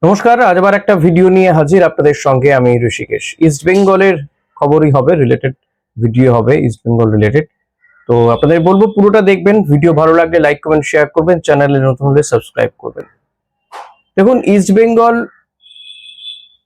নমস্কার, আজ আবার একটা ভিডিও নিয়ে হাজির আপনাদের সঙ্গে আমি ঋষিকেশ। ইস্ট বেঙ্গলের খবরই হবে, রিলেটেড ভিডিও হবে ইস্ট বেঙ্গল রিলেটেড। তো আপনাদের বলবো পুরোটা দেখবেন, ভিডিও ভালো লাগলে লাইক কমেন্ট শেয়ার করবেন, চ্যানেলে নতুন হলে সাবস্ক্রাইব করবেন। দেখুন, ইস্ট বেঙ্গল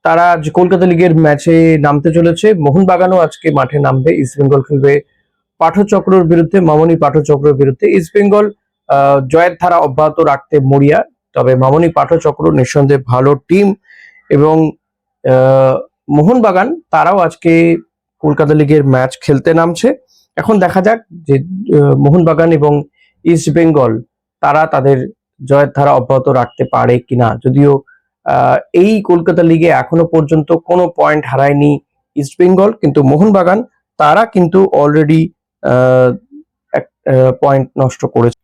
তারা আজ কলকাতা লিগের ম্যাচে নামতে চলেছে। মোহনবাগানও আজকে মাঠে নামবে। ইস্ট বেঙ্গল খেলবে পাঠচক্রর বিরুদ্ধে, মামনি পাঠচক্রের বিরুদ্ধে। ইস্ট বেঙ্গল জয়ের ধারা অব্যাহত রাখতে মরিয়া, তবে মামনি পাঠচক্র নিঃসন্দেহে ভালো টিম। এবং মোহনবাগান তারাও আজকে কলকাতা লিগের ম্যাচ খেলতে নামছে। এখন দেখা যাক যে মোহনবাগান এবং ইস্ট বেঙ্গল তারা তাদের জয়ের ধারা অব্যাহত রাখতে পারে কিনা। যদিও এই কলকাতা লিগে এখনো পর্যন্ত কোনো পয়েন্ট হারায়নি ইস্ট বেঙ্গল, কিন্তু মোহনবাগান তারা কিন্তু অলরেডি পয়েন্ট নষ্ট করেছে।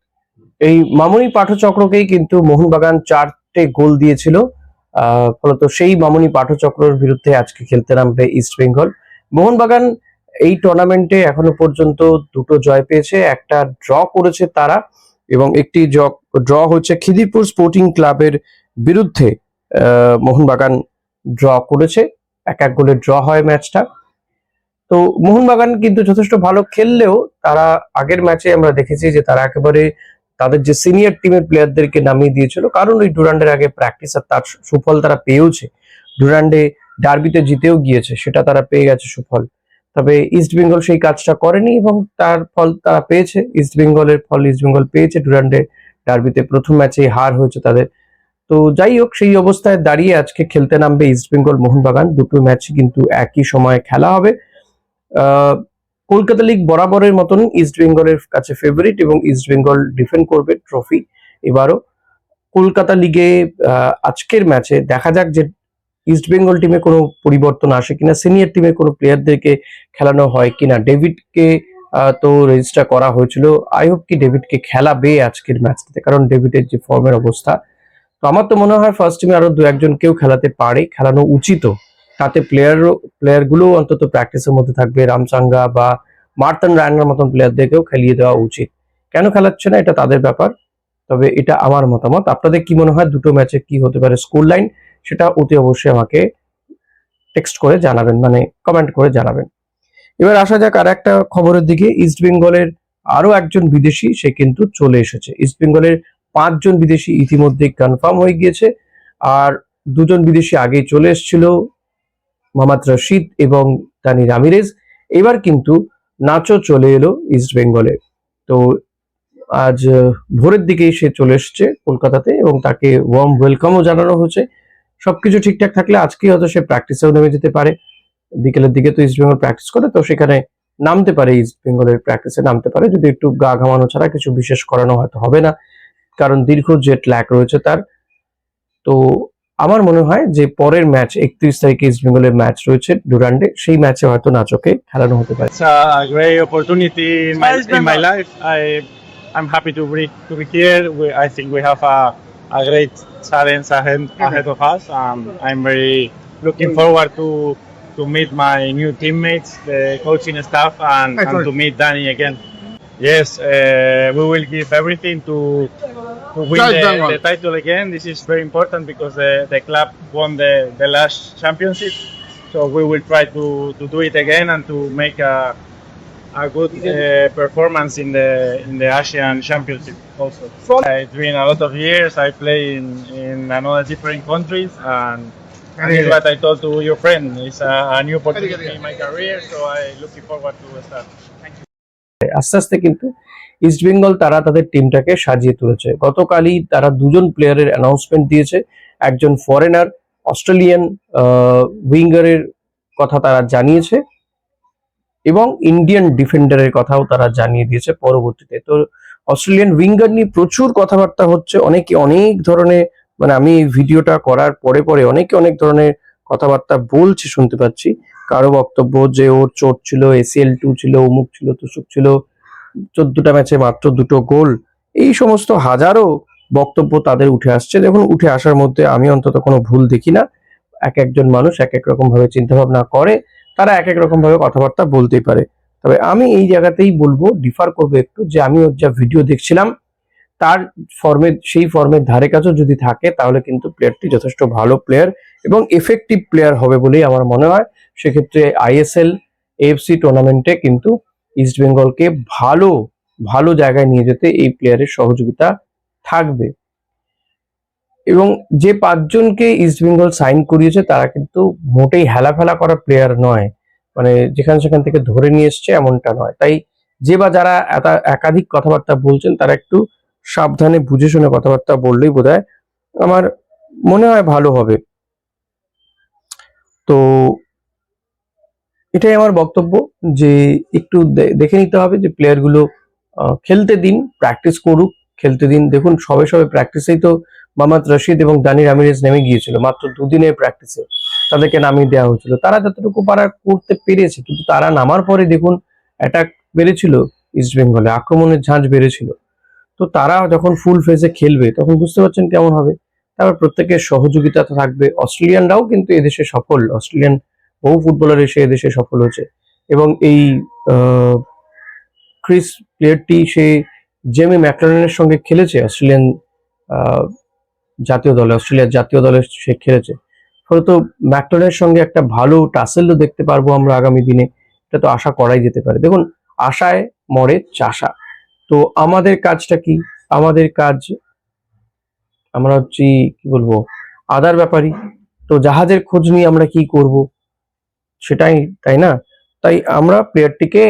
এই মামনি পাঠচক্রকেই কিন্তু মোহনবাগান 4টে গোল দিয়েছিল। ফলত সেই মামনি পাঠচক্রের বিরুদ্ধে আজকে খেলতে নামবে ইস্ট বেঙ্গল। মোহনবাগান এই টুর্নামেন্টে এখনো পর্যন্ত 2টো জয় পেয়েছে, একটা ড্র করেছে তারা, এবং একটি ড্র হচ্ছে খিদিরপুর স্পোর্টিং ক্লাবের বিরুদ্ধে। মোহনবাগান ড্র করেছে, 1-1 গোলে ড্র হয় ম্যাচটা। তো মোহনবাগান কিন্তু যথেষ্ট ভালো খেললেও তারা আগের ম্যাচে আমরা দেখেছি যে তারা একেবারে তাদের যে সিনিয়র টিমের প্লেয়ারদেরকে নামিয়ে দিয়েছিল, কারণ ওই ডুরান্ডের আগে প্র্যাকটিস, আর তার সুফল তারা পেয়েওছে। ডুরান্ডে ডার্বিতে জিতেও গিয়েছে, সেটা তারা পেয়ে গেছে সুফল। তবে ইস্ট বেঙ্গল সেই কাজটা করেনি এবং তার ফল তারা পেয়েছে। ইস্ট বেঙ্গলের ফল ইস্ট বেঙ্গল পেয়েছে। ডুরান্ডে ডার্বিতে প্রথম ম্যাচে হার হয়েছে তাদের। তো যাই হোক, সেই অবস্থায় দাঁড়িয়ে আজকে খেলতে নামবে ইস্ট বেঙ্গল মোহনবাগান। দুটো ম্যাচই কিন্তু একই সময়ে খেলা হবে। কলকাতা লিগ বরাবরের মতন ইস্ট বেঙ্গলের কাছে ফেভারিট, এবং ইস্ট বেঙ্গল ডিফেন্ড করবে ট্রফি এবারও। কলকাতা লিগে আজকের ম্যাচে দেখা যাক যে ইস্ট বেঙ্গল টিমে কোনো পরিবর্তন আসে কিনা, সিনিয়র টিমের কোনো প্লেয়ারদেরকে খেলানো হয় কিনা। ডেভিডকে তো রেজিস্টার করা হয়েছিল, আই হোপ কি ডেভিডকে খেলাবে আজকের ম্যাচটাতে, কারণ ডেভিডের যে ফর্মের অবস্থা। তো আমার তো মনে হয় ফার্স্ট টিমে আরো 2-1 কেউ খেলাতে পারে, খেলানো উচিত। তাতে প্লেয়ারগুলো অন্তত প্র্যাকটিসের মধ্যে থাকবে। রামচাঙ্গা বা মার্তন রায়নার মতন প্লেয়ারদেরকেও খেলিয়ে দেওয়া উচিত। কেন খেলাচ্ছে না এটা তাদের ব্যাপার, তবে এটা আমার মতামত। আপনাদের কি মনে হয় দুটো ম্যাচে কি হতে পারে স্কোর লাইন, সেটা অতি অবশ্যই আমাকে টেক্সট করে জানাবেন, মানে কমেন্ট করে জানাবেন। এবার আসা যাক আর একটা খবরের দিকে। ইস্ট বেঙ্গলের আরো একজন বিদেশি সে কিন্তু চলে এসেছে। ইস্ট বেঙ্গলের 5 জন বিদেশি ইতিমধ্যেই কনফার্ম হয়ে গিয়েছে, আর 2 জন বিদেশি আগেই চলে এসেছিল, মোহাম্মদ রশিদ এবং দানি রামিরেজ। এবার কিন্তু নাচো চলে এলো ইস্ট বেঙ্গলে। তো আজ ভোরের দিকেই সে চলে এসছে কলকাতাতে, এবং তাকে ওয়ার্ম ওয়েলকামও জানানো হয়েছে। সবকিছু ঠিকঠাক থাকলে আজকেই হয়তো সে প্র্যাকটিসেও নেমে যেতে পারে। বিকেলের দিকে তো ইস্ট বেঙ্গল প্র্যাকটিস করে, তো সেখানে নামতে পারে, ইস্ট বেঙ্গলের প্র্যাকটিসে নামতে পারে, যদি একটু গা ঘামানো ছাড়া কিছু বিশেষ করানো হয়তো হবে না, কারণ দীর্ঘ জেট ল্যাগ রয়েছে তার। তো আমার মনে হয় যে পরের ম্যাচ 31 তারিখে ইস্ট বেঙ্গলের ম্যাচ রয়েছে ডুরান্ডে, সেই ম্যাচে হয়তো নাচোকে খেলানো হতে পারে। It's a great opportunity in my life. I'm happy to be here. I think we have a great challenge ahead of us. I'm very looking forward to meet my new teammates, the coaching staff, and to meet Danny again. Yes, we will give everything to win the title again. This is very important because the club won the last championship. So we will try to do it again and to make a good performance in the Asian Championship also. It's been a lot of years. I play in another different countries, and it's what I told to your friend. It's a new opportunity in my career, so I'm looking forward to start. Thank you. আস্তে আস্তে কিন্তু east Bengal তারা তাদের টিমটাকে সাজিয়ে তুলেছে। গতকালই তারা 2 জন প্লেয়ারের অ্যানাউন্সমেন্ট দিয়েছে। একজন ফরেনার অস্ট্রেলিয়ান উইঙ্গারের কথা তারা জানিয়েছে, এবং ইন্ডিয়ান ডিফেন্ডারের কথাও তারা জানিয়ে দিয়েছে পরবর্তীতে। তো অস্ট্রেলিয়ান উইঙ্গার নিয়ে প্রচুর কথাবার্তা হচ্ছে, অনেকে অনেক ধরনের, মানে আমি এই ভিডিওটা করার পরে পরে অনেকে অনেক ধরনের কথাবার্তা বলছে, শুনতে পাচ্ছি। কারো বক্তব্য যে ওর চোট ছিল, ACL2 ছিল, অমুক ছিল, তুসুক ছিল, 14টা ম্যাচে মাত্র 2টো গোল, এই সমস্ত হাজারো বক্তব্য তাদের উঠে আসছে। দেখুন, উঠে আসার মধ্যে আমি অন্তত কোনো ভুল দেখি না। একজন মানুষ এক এক রকম ভাবে চিন্তা ভাবনা করে, তারা এক এক রকম ভাবে কথাবার্তা বলতেই পারে। তবে আমি এই জায়গাতেই বলবো, ডিফার করবো একটু, যে আমি ওর যা ভিডিও দেখছিলাম তার সেই ফর্মের ধারে কাছেও যদি থাকে তাহলে কিন্তু প্লেয়ারটি যথেষ্ট ভালো প্লেয়ার এবং এফেক্টিভ প্লেয়ার হবে বলেই আমার মনে হয়। সেক্ষেত্রে আইএসএল এএফসি টুর্নামেন্টে কিন্তু ইস্ট বেঙ্গলকে ভালো ভালো জায়গায় নিয়ে যেতে এই প্লেয়ারের সহযোগিতা থাকবে। এবং যে 5জনকে ইস্ট বেঙ্গল সাইন করিয়েছে তারা কিন্তু মোটেই হেলাফেলা করা প্লেয়ার নয়, মানে যেখান সেখান থেকে ধরে নিয়ে এসছে এমনটা নয়। তাই যে বা যারা একাধিক কথাবার্তা বলছেন তারা একটু সাবধানে বুঝে শুনে কথাবার্তা বললেই বোধহয় আমার মনে হয় ভালো হবে। তো এটাই আমার বক্তব্য যে একটু দেখে নিতে হবে যে প্লেয়ারগুলো খেলতে দিন, প্র্যাকটিস করুক, খেলতে দিন। দেখুন সবে সবে প্র্যাকটিসেই তো মোহাম্মদ রশিদ এবং দানি রামিরেজ নেমে গিয়েছিল মাত্র দুদিনের প্র্যাকটিসে, তাদেরকে নামিয়ে দেওয়া হয়েছিল। তারা যতটুকু পারা করতে পেরেছে, কিন্তু তারা নামার পরে দেখুন অ্যাটাক বেড়েছিল, ইস্ট বেঙ্গলে আক্রমণের ঝাঁজ বেড়েছিল। তো তারা যখন ফুল ফেজে খেলবে তখন বুঝতে পারছেন কেমন হবে। তারপর প্রত্যেকের সহযোগিতা থাকবে। অস্ট্রেলিয়ানরাও কিন্তু এদেশে সফল, অস্ট্রেলিয়ান বহু ফুটবলার এসে এদেশে সফল হয়েছে এবং এই ক্রিস প্লেয়ারটি সে জেমি ম্যাকলারেনের সঙ্গে খেলেছে অস্ট্রেলিয়ান জাতীয় দলে, অস্ট্রেলিয়ার জাতীয় দলে সে খেলেছে। ফলে তো ম্যাকলারেনের সঙ্গে একটা ভালো টাসেলও দেখতে পারবো আমরা আগামী দিনে, এটা তো আশা করাই যেতে পারে। দেখুন আশায় মরে চাষা। তো আমাদের কাজটা কি? আমাদের কাজ, আমরা হচ্ছি কি বলবো আদার ব্যাপারী। তো জাহাজের খোঁজ নিয়ে আমরা কি করব সেটাই, তাই না? তাই আমরা প্লেয়ারটিকে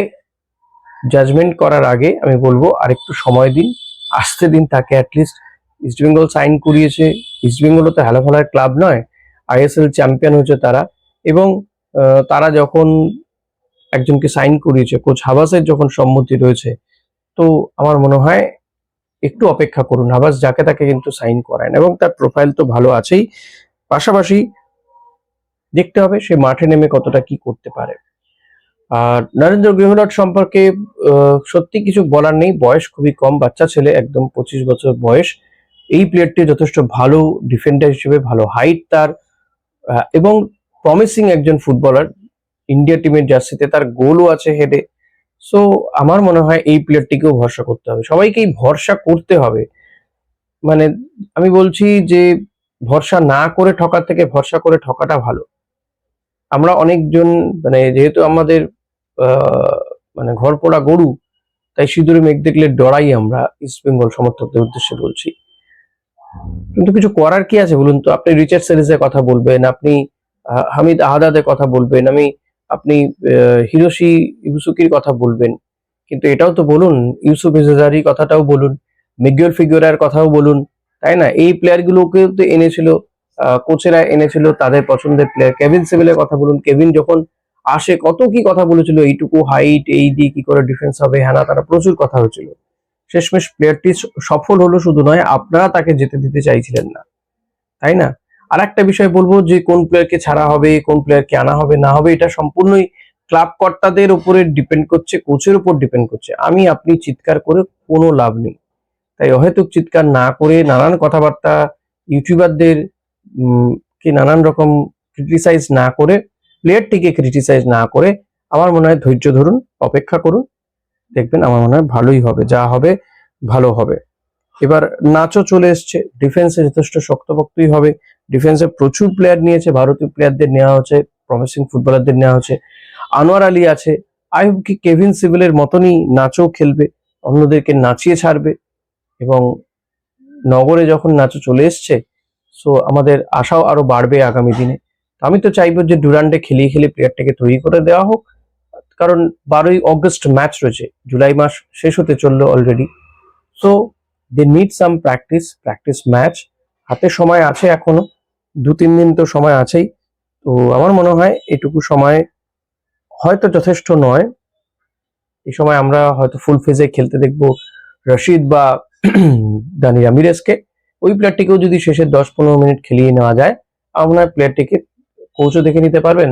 জাজমেন্ট করার আগে আমি বলবো আরেকটু সময় দিন, আসতে দিন তাকে। অ্যাটলিস্ট ইস্টবেঙ্গল সাইন করিয়েছে, ইস্টবেঙ্গলও তো হেলাফেলার ক্লাব নয়, আইএসএল চ্যাম্পিয়ন হয়েছে তারা। এবং তারা যখন একজনকে সাইন করিয়েছে, কোচ হাবাসের যখন সম্মতি রয়েছে, তো আমার মনে হয় একটু অপেক্ষা করুন। হাবাস যাকে তাকে কিন্তু সাইন করায় না এবং তার প্রোফাইল তো ভালো আছেই, পাশাপাশি দেখতে হবে সে মাঠে নেমে কতটা কি করতে পারে। আর নরেন্দ্র গৃহলট সম্পর্কে সত্যি কিছু বলার নেই, বয়স খুবই কম, বাচ্চা ছেলে, একদম 25 বছর বয়স। এই প্লেয়ারটি যথেষ্ট ভালো ডিফেন্ডার হিসেবে, ভালো হাইট তার, এবং প্রমিসিং একজন ফুটবলার। ইন্ডিয়া টিমের জার্সিতে তার গোলও আছে হেডে। সো আমার মনে হয় এই প্লেয়ারটিকেও ভরসা করতে হবে, সবাইকেই ভরসা করতে হবে। মানে আমি বলছি যে ভরসা না করে ঠকার থেকে ভরসা করে ঠকাটা ভালো। আমরা অনেকজন, মানে যেহেতু আমাদের মানে ঘর পোড়া গরু, তাই সিঁদুরে মেঘ দেখলে ডরাই আমরা, ইস্ট বেঙ্গল সমর্থকদের উদ্দেশ্যে বলছি। কিন্তু কিছু করার কি আছে বলুন তো? আপনি রিচার্ড সেরিসের কথা বলবেন, আপনি হামিদ আহাদাদের কথা বলবেন, আপনি হিরোশি ইবুসুকির কথা বলবেন, কিন্তু এটাও তো বলুন, ইউসুফ ইজাজারির কথাটাও বলুন, মিগুয়েল ফিগুয়েরার কথাও বলুন, তাই না? এই প্লেয়ার গুলোকেও তো এনেছিল, কোচেরা এনেছিল তাদের পছন্দের প্লেয়ার। কেভিন সিভিলের কথা বলুন, কেভিন যখন আসে কত কি কথা বলেছিল, এইটুকু হাইট, এই দিয়ে কি করে ডিফেন্স হবে, হ্যানা তারা প্রচুর কথা হয়েছিল। শেষমেশ প্লেয়ারটি সফল হলো, শুধু নয় আপনারা তাকে যেতে দিতে চাইছিলেন না, তাই না? আর একটা বিষয় বলবো যে কোন প্লেয়ারকে ছাড়া হবে, কোন প্লেয়ারকে আনা হবে না হবে, এটা সম্পূর্ণই ক্লাব কর্তাদের উপরে ডিপেন্ড করছে, কোচের উপর ডিপেন্ড করছে। আমি আপনি চিৎকার করে কোনো লাভ নেই। তাই অহেতুক চিৎকার না করে, নানান কথাবার্তা ইউটিউবারদের কে নানান রকম ক্রিটিসাইজ না করে, প্লেয়ারটিকে ক্রিটিসাইজ না করে, আমার মনে হয় ধৈর্য ধরুন, অপেক্ষা করুন, দেখবেন আমার মনে হয় ভালোই হবে, যা হবে ভালো হবে। এবার নাচও চলে এসছে, ডিফেন্সে যথেষ্ট শক্তপোক্তই হবে। ডিফেন্সে প্রচুর প্লেয়ার নিয়েছে, ভারতীয় প্লেয়ারদের নেওয়া হচ্ছে, প্রমিসিং ফুটবলারদের নেওয়া হচ্ছে। আনোয়ার আলী আছে, আই হোপ কি কেভিন সিভিলের মতনই নাচও খেলবে, অন্যদেরকে নাচিয়ে ছাড়বে। এবং নগরে যখন নাচও চলে এসছে, সো আমাদের আশাও আরো বাড়বে আগামী দিনে। আমি তো চাইবো যে ডুরান্ডে খেলিয়ে খেলিয়ে প্লেয়ারটাকে তৈরি করে দেওয়া হোক, কারণ 12ই অগস্ট ম্যাচ রয়েছে, জুলাই মাস শেষ হতে চললো already. So they need some practice match. হাতে সময় আছে এখনো, 2-3 দিন তো সময় আছেই। তো আমার মনে হয় এটুকু সময় হয়তো যথেষ্ট নয়। এই সময় আমরা হয়তো ফুল ফেজে খেলতে দেখবো রশিদ বা দানি রামিরেজকে। ওই প্লেয়ারটিকেও যদি শেষের 10-15 মিনিট খেলিয়ে নেওয়া যায়, আমার মনে হয় প্লেয়ারটিকে কোচও দেখে নিতে পারবেন,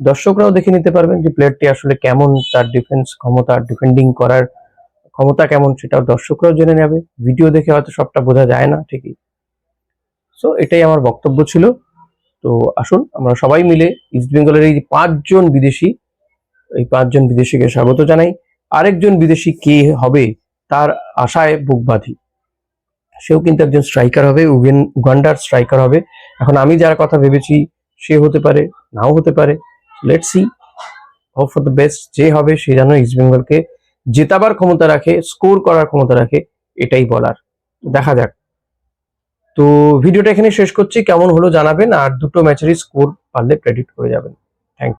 দর্শকরাও দেখে নিতে পারবেন যে প্লেয়ারটি আসলে কেমন, তার ডিফেন্স ক্ষমতা, ডিফেন্ডিং করার ক্ষমতা কেমন, সেটাও দর্শকরাও জেনে নেবে। ভিডিও দেখে হয়তো সবটা বোঝা যায় না ঠিকই। সো এটাই আমার বক্তব্য ছিল। তো আসুন আমরা সবাই মিলে ইস্ট বেঙ্গলের এই 5জন বিদেশি, এই 5জন বিদেশিকে স্বাগত জানাই। আরেকজন বিদেশি কে হবে তার আশায় বুক বাঁধি। সেও কিন্তু একজন স্ট্রাইকার হবে, উগান্ডার স্ট্রাইকার হবে। এখন আমি যার কথা ভেবেছি সে হতে পারে, নাও হতে পারে। Let's see, hope for the best. যে হবে সে যেন ইস্ট বেঙ্গলকে জেতাবার ক্ষমতা রাখে, স্কোর করার ক্ষমতা রাখে, এটাই বলার। দেখা যাক। তো ভিডিওটা এখানে শেষ করছি, কেমন হলো জানাবেন, আর দুটো ম্যাচেরই স্কোর পারলে প্রেডিক্ট করে যাবেন।